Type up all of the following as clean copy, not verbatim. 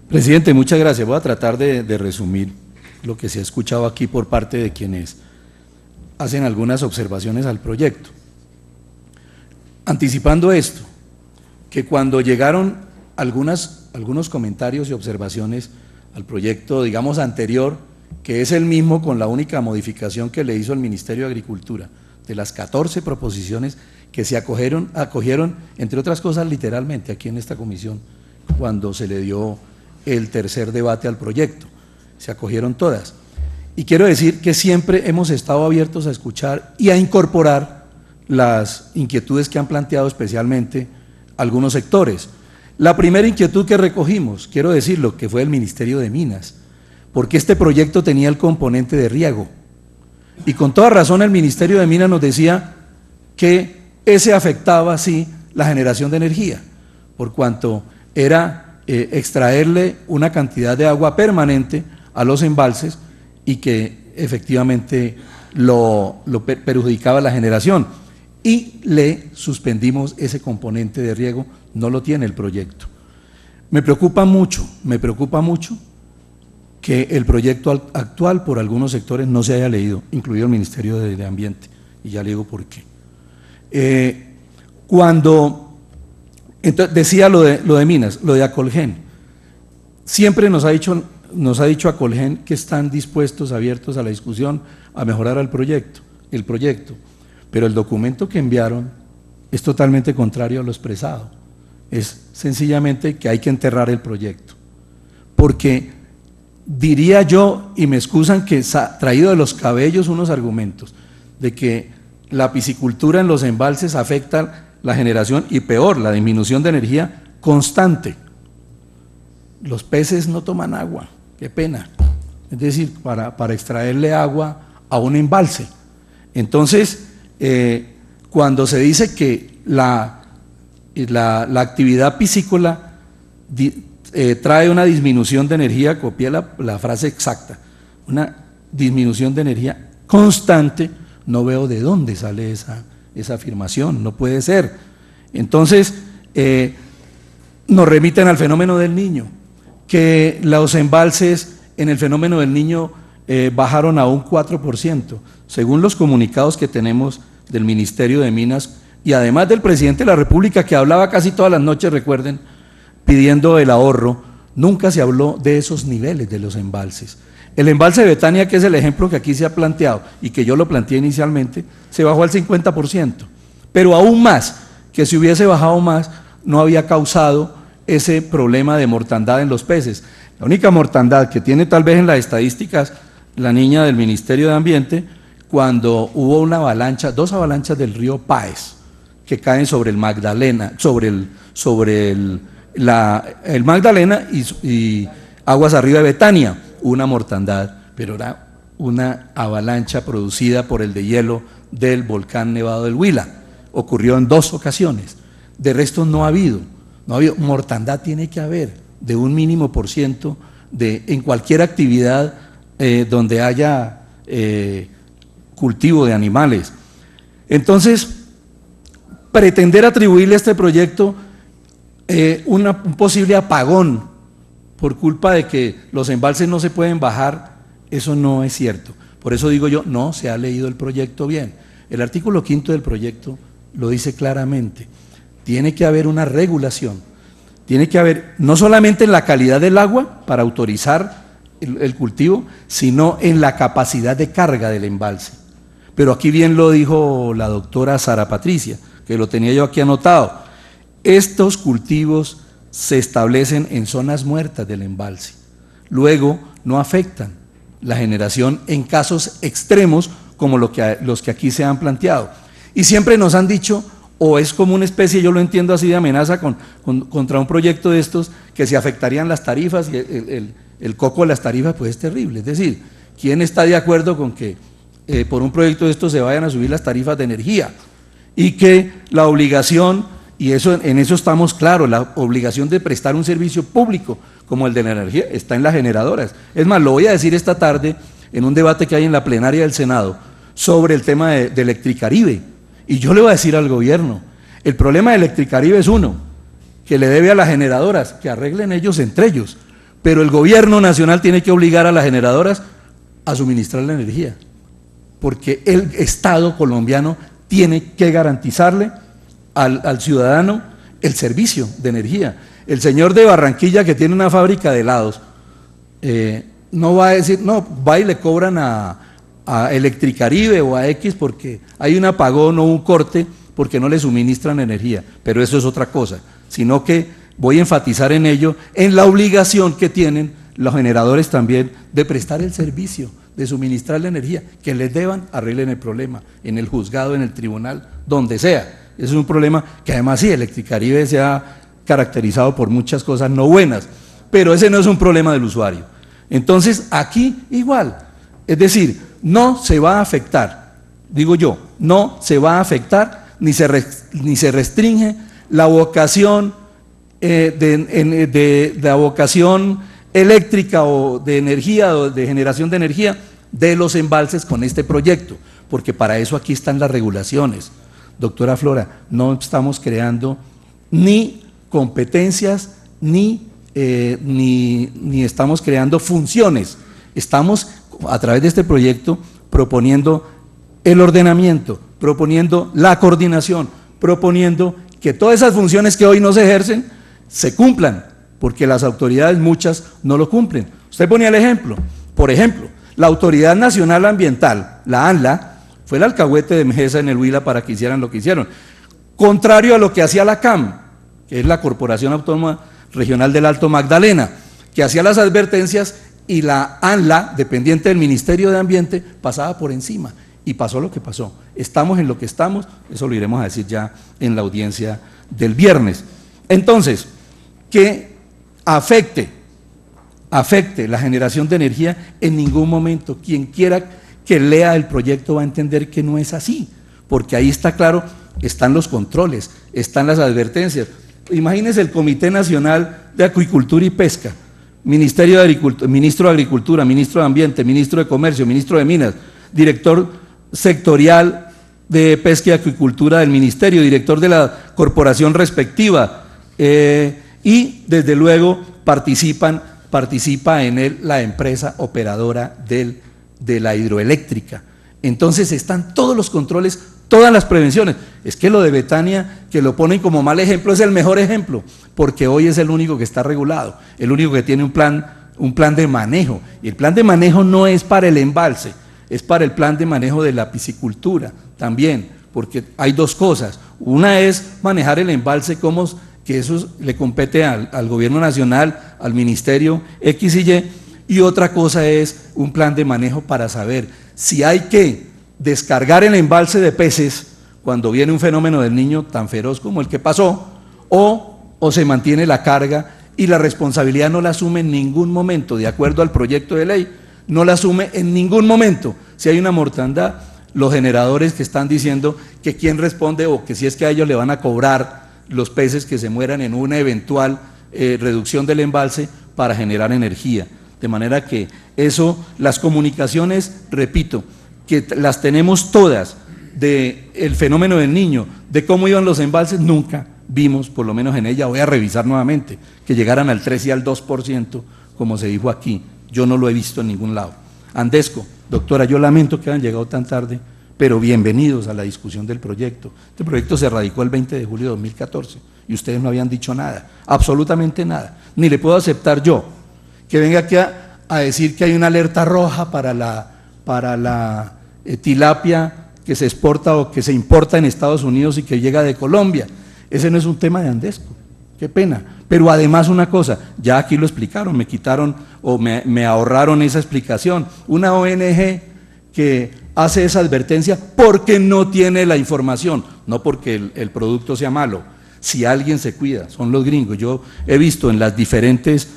Presidente, muchas gracias. Voy a tratar de resumir lo que se ha escuchado aquí por parte de quienes hacen algunas observaciones al proyecto. Anticipando esto, que cuando llegaron algunos comentarios y observaciones al proyecto, digamos, anterior, que es el mismo con la única modificación que le hizo el Ministerio de Agricultura, de las 14 proposiciones que se acogieron, entre otras cosas, literalmente, aquí en esta comisión, cuando se le dio el tercer debate al proyecto, se acogieron todas. Y quiero decir que siempre hemos estado abiertos a escuchar y a incorporar las inquietudes que han planteado especialmente algunos sectores. La primera inquietud que recogimos, quiero decirlo, que fue del Ministerio de Minas, porque este proyecto tenía el componente de riego. Y con toda razón el Ministerio de Minas nos decía que ese afectaba, sí, la generación de energía, por cuanto era extraerle una cantidad de agua permanente a los embalses y que efectivamente lo perjudicaba la generación. Y le suspendimos ese componente de riego, no lo tiene el proyecto. Me preocupa mucho que el proyecto actual por algunos sectores no se haya leído, incluido el Ministerio de Ambiente, y ya le digo por qué. Entonces decía lo de Minas, lo de Acolgen. Siempre nos ha dicho Acolgen que están dispuestos, abiertos a la discusión, a mejorar el proyecto, pero el documento que enviaron es totalmente contrario a lo expresado. Es sencillamente que hay que enterrar el proyecto, porque diría yo, y me excusan que traído de los cabellos unos argumentos, de que la piscicultura en los embalses afecta la generación y peor, la disminución de energía constante. Los peces no toman agua, qué pena, es decir, para extraerle agua a un embalse. Entonces, cuando se dice que la actividad piscícola trae una disminución de energía, copié la frase exacta, una disminución de energía constante, no veo de dónde sale esa afirmación, no puede ser. Entonces, nos remiten al fenómeno del Niño, que los embalses en el fenómeno del Niño bajaron a un 4%, según los comunicados que tenemos del Ministerio de Minas y además del Presidente de la República, que hablaba casi todas las noches, recuerden, pidiendo el ahorro. Nunca se habló de esos niveles de los embalses. El embalse de Betania, que es el ejemplo que aquí se ha planteado y que yo lo planteé inicialmente, se bajó al 50%, pero aún más, que si hubiese bajado más, no había causado ese problema de mortandad en los peces. La única mortandad que tiene tal vez en las estadísticas la niña del Ministerio de Ambiente, cuando hubo una avalancha, 2 avalanchas del río Páez, que caen sobre el Magdalena, sobre el Magdalena y aguas arriba de Betania, una mortandad, pero era una avalancha producida por el deshielo del volcán Nevado del Huila. Ocurrió en 2 ocasiones, de resto no ha habido mortandad. Tiene que haber de un mínimo por ciento en cualquier actividad donde haya cultivo de animales. Entonces, pretender atribuirle a este proyecto un posible apagón por culpa de que los embalses no se pueden bajar, eso no es cierto. Por eso digo yo, no se ha leído el proyecto bien. El artículo 5 del proyecto lo dice claramente. Tiene que haber una regulación, tiene que haber no solamente en la calidad del agua para autorizar el cultivo, sino en la capacidad de carga del embalse. Pero aquí bien lo dijo la doctora Sara Patricia, que lo tenía yo aquí anotado. Estos cultivos se establecen en zonas muertas del embalse, luego no afectan la generación en casos extremos como los que aquí se han planteado. Y siempre nos han dicho, o es como una especie, yo lo entiendo así, de amenaza contra un proyecto de estos, que se afectarían las tarifas, y el coco de las tarifas pues es terrible. Es decir, ¿quién está de acuerdo con que por un proyecto de estos se vayan a subir las tarifas de energía? Y que la obligación, y en eso estamos claros, la obligación de prestar un servicio público como el de la energía está en las generadoras. Es más, lo voy a decir esta tarde en un debate que hay en la plenaria del Senado sobre el tema de Electricaribe. Y yo le voy a decir al gobierno, el problema de Electricaribe es uno, que le debe a las generadoras, que arreglen ellos entre ellos, pero el gobierno nacional tiene que obligar a las generadoras a suministrar la energía, porque el Estado colombiano tiene que garantizarle al ciudadano el servicio de energía. El señor de Barranquilla que tiene una fábrica de helados, no va a decir, no, va y le cobran a Electricaribe o a X porque hay un apagón o un corte porque no le suministran energía, pero eso es otra cosa, sino que voy a enfatizar en ello, en la obligación que tienen los generadores también de prestar el servicio, de suministrar la energía, que les deban, arreglen el problema, en el juzgado, en el tribunal, donde sea. Ese es un problema que además sí, Electricaribe se ha caracterizado por muchas cosas no buenas, pero ese no es un problema del usuario. Entonces, aquí igual, es decir, no se va a afectar, digo yo, no se va a afectar ni se restringe la vocación la vocación eléctrica o de energía o de generación de energía de los embalses con este proyecto, porque para eso aquí están las regulaciones. Doctora Flora, no estamos creando ni competencias ni estamos creando funciones, estamos a través de este proyecto proponiendo el ordenamiento, proponiendo la coordinación, proponiendo que todas esas funciones que hoy no se ejercen se cumplan, porque las autoridades muchas no lo cumplen. Usted ponía el ejemplo, por ejemplo, la Autoridad Nacional Ambiental, la ANLA, fue el alcahuete de Mejesa en el Huila para que hicieran lo que hicieron, contrario a lo que hacía la CAM, que es la Corporación Autónoma Regional del Alto Magdalena, que hacía las advertencias y la ANLA, dependiente del Ministerio de Ambiente, pasaba por encima. Y pasó lo que pasó. Estamos en lo que estamos, eso lo iremos a decir ya en la audiencia del viernes. Entonces, que afecte la generación de energía en ningún momento. Quien quiera que lea el proyecto va a entender que no es así, porque ahí está claro, están los controles, están las advertencias. Imagínense el Comité Nacional de Acuicultura y Pesca, Ministerio de Agricultura, Ministro de Agricultura, Ministro de Ambiente, Ministro de Comercio, Ministro de Minas, Director sectorial de Pesca y Acuicultura del Ministerio, director de la corporación respectiva, y desde luego participa en él la empresa operadora de la hidroeléctrica. Entonces están todos los controles, todas las prevenciones. Es que lo de Betania, que lo ponen como mal ejemplo, es el mejor ejemplo, porque hoy es el único que está regulado, el único que tiene un plan de manejo, y el plan de manejo no es para el embalse, es para el plan de manejo de la piscicultura también, porque hay dos cosas. Una es manejar el embalse, que eso le compete al gobierno nacional, al ministerio X y Y otra cosa es un plan de manejo para saber si hay que descargar el embalse de peces cuando viene un fenómeno del Niño tan feroz como el que pasó, o se mantiene la carga y la responsabilidad no la asume en ningún momento, de acuerdo al proyecto de ley, no la asume en ningún momento. Si hay una mortandad, los generadores que están diciendo que quién responde o que si es que a ellos le van a cobrar los peces que se mueran en una eventual reducción del embalse para generar energía. De manera que eso, las comunicaciones, repito, que las tenemos todas del fenómeno del Niño, de cómo iban los embalses, nunca vimos, por lo menos en ella, voy a revisar nuevamente, que llegaran al 3 y al 2%, como se dijo aquí. Yo no lo he visto en ningún lado. Andesco, doctora, yo lamento que hayan llegado tan tarde, pero bienvenidos a la discusión del proyecto. Este proyecto se radicó el 20 de julio de 2014 y ustedes no habían dicho nada, absolutamente nada. Ni le puedo aceptar yo que venga aquí a decir que hay una alerta roja para la tilapia que se exporta o que se importa en Estados Unidos y que llega de Colombia. Ese no es un tema de Andesco, qué pena. Pero además una cosa, ya aquí lo explicaron, me quitaron o me ahorraron esa explicación. Una ONG que hace esa advertencia porque no tiene la información, no porque el producto sea malo. Si alguien se cuida, son los gringos. Yo he visto en las diferentes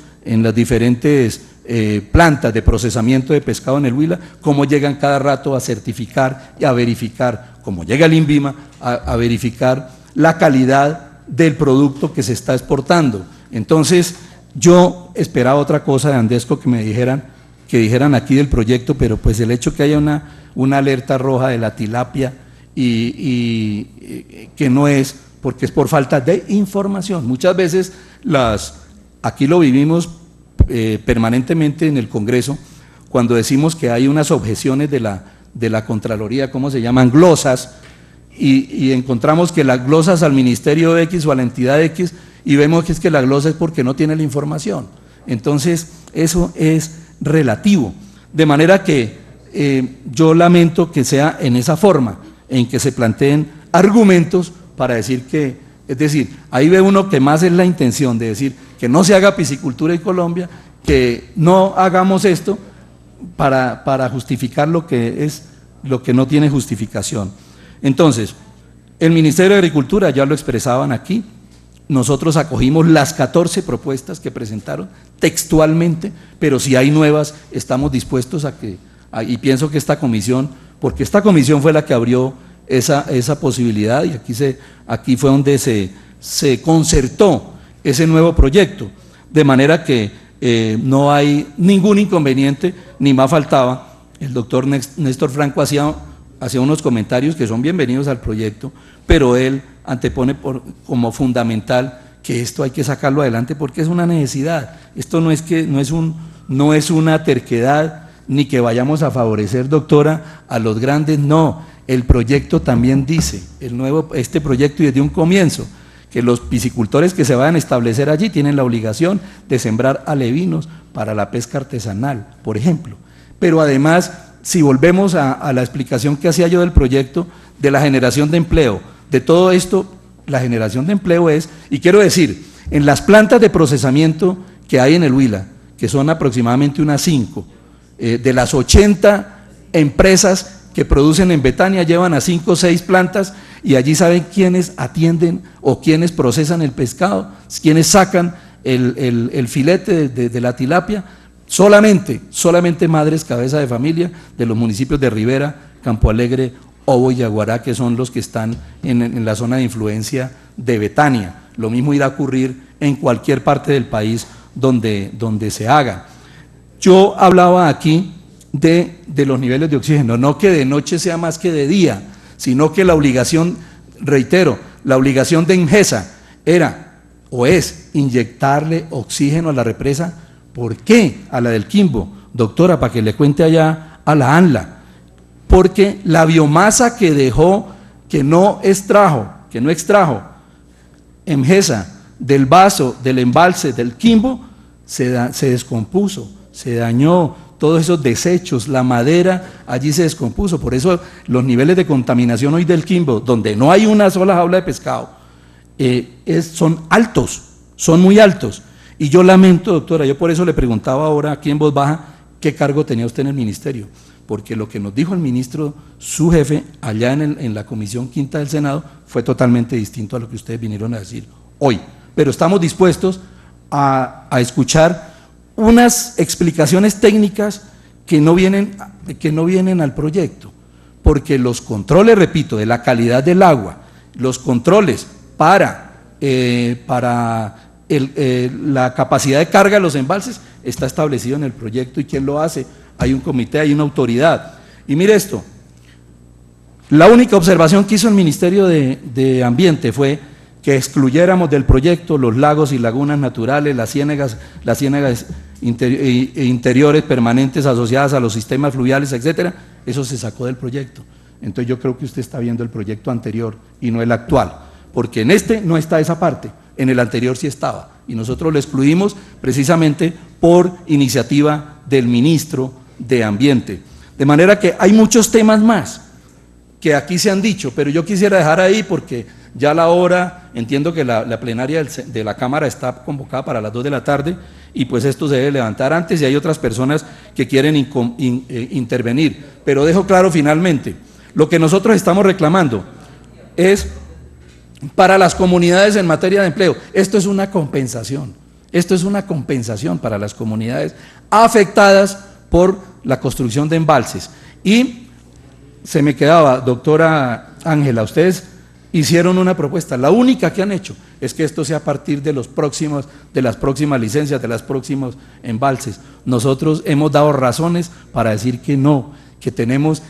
plantas de procesamiento de pescado en el Huila cómo llegan cada rato a certificar y a verificar, como llega el INVIMA, a verificar la calidad del producto que se está exportando. Entonces, yo esperaba otra cosa de Andesco que dijeran aquí del proyecto, pero pues el hecho que haya una alerta roja de la tilapia y que no es, porque es por falta de información. Muchas veces aquí lo vivimos permanentemente en el Congreso, cuando decimos que hay unas objeciones de la Contraloría, ¿cómo se llaman? Glosas, y encontramos que las glosas al Ministerio X o a la entidad X, y vemos que es que la glosa es porque no tiene la información. Entonces, eso es relativo. De manera que yo lamento que sea en esa forma, en que se planteen argumentos para decir que, es decir, ahí ve uno que más es la intención de decir que no se haga piscicultura en Colombia, que no hagamos esto para justificar lo que no tiene justificación. Entonces, el Ministerio de Agricultura, ya lo expresaban aquí, nosotros acogimos las 14 propuestas que presentaron textualmente, pero si hay nuevas, estamos dispuestos y pienso que esta comisión, porque esta comisión fue la que abrió esa posibilidad, y aquí fue donde se concertó ese nuevo proyecto, de manera que no hay ningún inconveniente, ni más faltaba. El doctor Néstor Franco hacía unos comentarios que son bienvenidos al proyecto, pero él antepone como fundamental que esto hay que sacarlo adelante porque es una necesidad. Esto no es una terquedad, ni que vayamos a favorecer, doctora, a los grandes, no. El proyecto también dice, este proyecto, y desde un comienzo, que los piscicultores que se vayan a establecer allí tienen la obligación de sembrar alevinos para la pesca artesanal, por ejemplo. Pero además, si volvemos a la explicación que hacía yo del proyecto, de la generación de empleo, de todo esto, la generación de empleo es, y quiero decir, en las plantas de procesamiento que hay en el Huila, que son aproximadamente unas 5, de las 80 empresas que producen en Betania, llevan a 5 o 6 plantas, y allí saben quiénes atienden o quiénes procesan el pescado, quiénes sacan el filete de la tilapia. Solamente madres cabeza de familia de los municipios de Rivera, Campo Alegre, Obo y Yaguará, que son los que están en la zona de influencia de Betania. Lo mismo irá a ocurrir en cualquier parte del país donde se haga. Yo hablaba aquí de los niveles de oxígeno, no que de noche sea más que de día, sino que la obligación, reitero, la obligación de EMGESA era o es inyectarle oxígeno a la represa. ¿Por qué? A la del Quimbo, doctora, para que le cuente allá a la ANLA. Porque la biomasa que dejó, que no extrajo EMGESA del vaso, del embalse del Quimbo, se descompuso, se dañó, todos esos desechos, la madera, allí se descompuso. Por eso los niveles de contaminación hoy del Quimbo, donde no hay una sola jaula de pescado, son altos, son muy altos. Y yo lamento, doctora, yo por eso le preguntaba ahora aquí en voz baja, ¿qué cargo tenía usted en el ministerio? Porque lo que nos dijo el ministro, su jefe, allá en la Comisión Quinta del Senado, fue totalmente distinto a lo que ustedes vinieron a decir hoy. Pero estamos dispuestos a escuchar unas explicaciones técnicas que no vienen al proyecto, porque los controles, repito, de la calidad del agua, los controles para la capacidad de carga de los embalses está establecido en el proyecto. ¿Y quién lo hace? Hay un comité, hay una autoridad. Y mire esto, la única observación que hizo el Ministerio de Ambiente fue que excluyéramos del proyecto los lagos y lagunas naturales, las ciénagas interiores permanentes asociadas a los sistemas fluviales, etcétera. Eso se sacó del proyecto. Entonces yo creo que usted está viendo el proyecto anterior y no el actual, porque en este no está esa parte, en el anterior sí estaba, y nosotros lo excluimos precisamente por iniciativa del ministro de Ambiente. De manera que hay muchos temas más que aquí se han dicho, pero yo quisiera dejar ahí porque ya la hora, entiendo que la plenaria de la Cámara está convocada para las 2 de la tarde, y pues esto se debe levantar antes, y hay otras personas que quieren intervenir. Pero dejo claro finalmente, lo que nosotros estamos reclamando es para las comunidades en materia de empleo. Esto es una compensación para las comunidades afectadas por la construcción de embalses. Y se me quedaba, doctora Ángela, ustedes hicieron una propuesta, la única que han hecho es que esto sea a partir de las próximas licencias, de los próximos embalses. Nosotros hemos dado razones para decir que no, que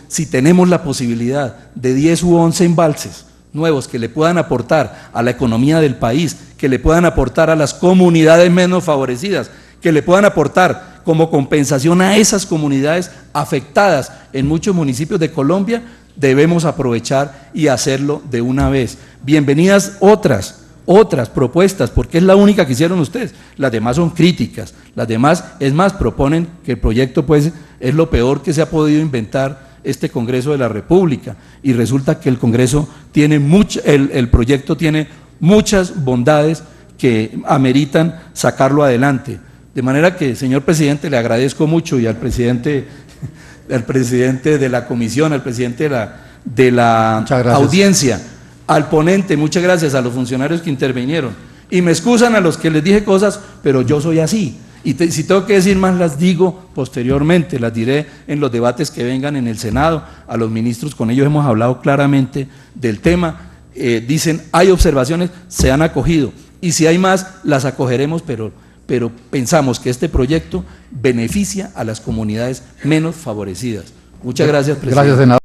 si tenemos la posibilidad de 10 u 11 embalses nuevos que le puedan aportar a la economía del país, que le puedan aportar a las comunidades menos favorecidas, que le puedan aportar como compensación a esas comunidades afectadas en muchos municipios de Colombia, debemos aprovechar y hacerlo de una vez. Bienvenidas otras propuestas, porque es la única que hicieron ustedes. Las demás son críticas, las demás, es más, proponen que el proyecto pues es lo peor que se ha podido inventar este Congreso de la República, y resulta que el Congreso tiene el proyecto tiene muchas bondades que ameritan sacarlo adelante. De manera que, señor presidente, le agradezco mucho, y al presidente de la comisión, al presidente de la audiencia, al ponente, muchas gracias, a los funcionarios que intervinieron. Y me excusan a los que les dije cosas, pero yo soy así. Y si tengo que decir más, las digo posteriormente, las diré en los debates que vengan en el Senado. A los ministros, con ellos hemos hablado claramente del tema. Dicen, hay observaciones, se han acogido. Y si hay más, las acogeremos, pero pensamos que este proyecto beneficia a las comunidades menos favorecidas. Muchas gracias, presidente. Gracias, senador.